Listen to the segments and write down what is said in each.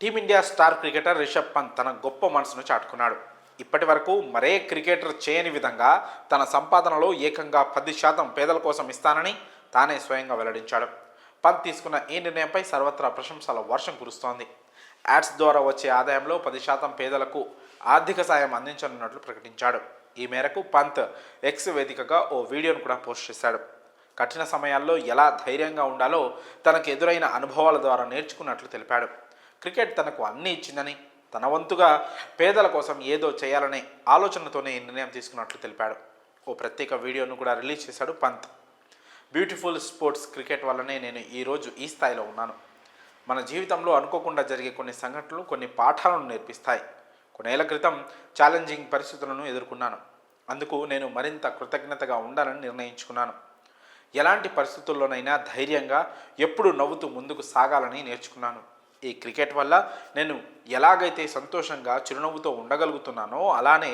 Team India star cricketer Rishabh Pant తన గొప్ప మనసును చాటుకున్నాడు. ఇప్పటి వరకు మరే క్రికెటర్ చేయని విధంగా తన సంపాదనలో ఏకంగా 10% పేదల కోసం ఇస్తానని తానే స్వయంగా వెల్లడించాడు. పంత్ తీసుకున్న ఈ నిర్ణయంపై సర్వత్రా ప్రశంసల వర్షం కురుస్తోంది. యాడ్స్ ద్వారా వచ్చే ఆదాయంలో 10% పేదలకు ఆర్థిక సాయం అందించనున్నట్లు ప్రకటించాడు. ఈ మేరకు పంత్ ఎక్స్ వేదికగా ఓ వీడియోను కూడా పోస్ట్ చేశాడు. కఠిన సమయాల్లో ఎలా ధైర్యంగా ఉండాలో తనకు ఎదురైన అనుభవాల ద్వారా నేర్చుకున్నట్లు తెలిపాడు. క్రికెట్ తనకు అన్నీ ఇచ్చిందని, తన వంతుగా పేదల కోసం ఏదో చేయాలనే ఆలోచనతోనే ఈ నిర్ణయం తీసుకున్నట్లు తెలిపాడు. ఓ ప్రత్యేక వీడియోను కూడా రిలీజ్ చేశాడు పంత్. బ్యూటిఫుల్ స్పోర్ట్స్ క్రికెట్ వల్లనే నేను ఈరోజు ఈ స్థాయిలో ఉన్నాను. మన జీవితంలో అనుకోకుండా జరిగే కొన్ని సంఘటనలు కొన్ని పాఠాలను నేర్పిస్తాయి. కొన్నేళ్ల క్రితం ఛాలెంజింగ్ పరిస్థితులను ఎదుర్కొన్నాను. అందుకు నేను మరింత కృతజ్ఞతగా ఉండాలని నిర్ణయించుకున్నాను. ఎలాంటి పరిస్థితుల్లోనైనా ధైర్యంగా ఎప్పుడు నవ్వుతూ ముందుకు సాగాలని నేర్చుకున్నాను. ఈ క్రికెట్ వల్ల నేను ఎలాగైతే సంతోషంగా చిరునవ్వుతో ఉండగలుగుతున్నానో అలానే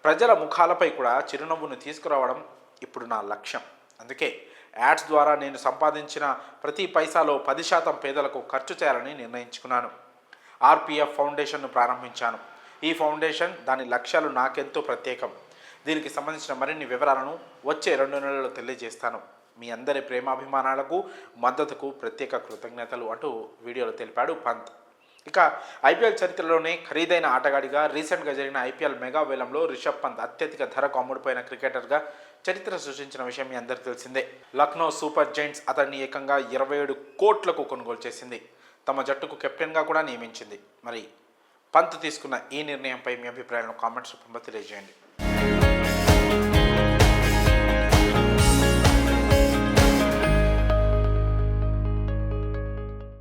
ప్రజల ముఖాలపై కూడా చిరునవ్వును తీసుకురావడం ఇప్పుడు నా లక్ష్యం. అందుకే యాడ్స్ ద్వారా నేను సంపాదించిన ప్రతి పైసాలో 10% పేదలకు ఖర్చు చేయాలని నిర్ణయించుకున్నాను. ఆర్పిఎఫ్ ఫౌండేషన్ను ప్రారంభించాను. ఈ ఫౌండేషన్ దాని లక్ష్యాలు నాకెంతో ప్రత్యేకం. దీనికి సంబంధించిన మరిన్ని వివరాలను వచ్చే 2 నెలల్లో తెలియజేస్తాను. మీ అందరి ప్రేమాభిమానాలకు మద్దతుకు ప్రత్యేక కృతజ్ఞతలు అంటూ వీడియోలో తెలిపాడు పంత్. ఇక ఐపీఎల్ చరిత్రలోనే ఖరీదైన ఆటగాడిగా రీసెంట్గా జరిగిన ఐపీఎల్ మెగా వేలంలో రిషబ్ పంత్ అత్యధిక ధరకు అమ్ముడుపోయిన క్రికెటర్గా చరిత్ర సృష్టించిన విషయం మీ అందరికీ తెలిసిందే. లక్నో సూపర్ జైంట్స్ అతన్ని ఏకంగా 27 కోట్లకు కొనుగోలు చేసింది. తమ జట్టుకు కెప్టెన్గా కూడా నియమించింది. మరి పంత్ తీసుకున్న ఈ నిర్ణయంపై మీ అభిప్రాయాలను కామెంట్స్ రూపంలో తెలియజేయండి.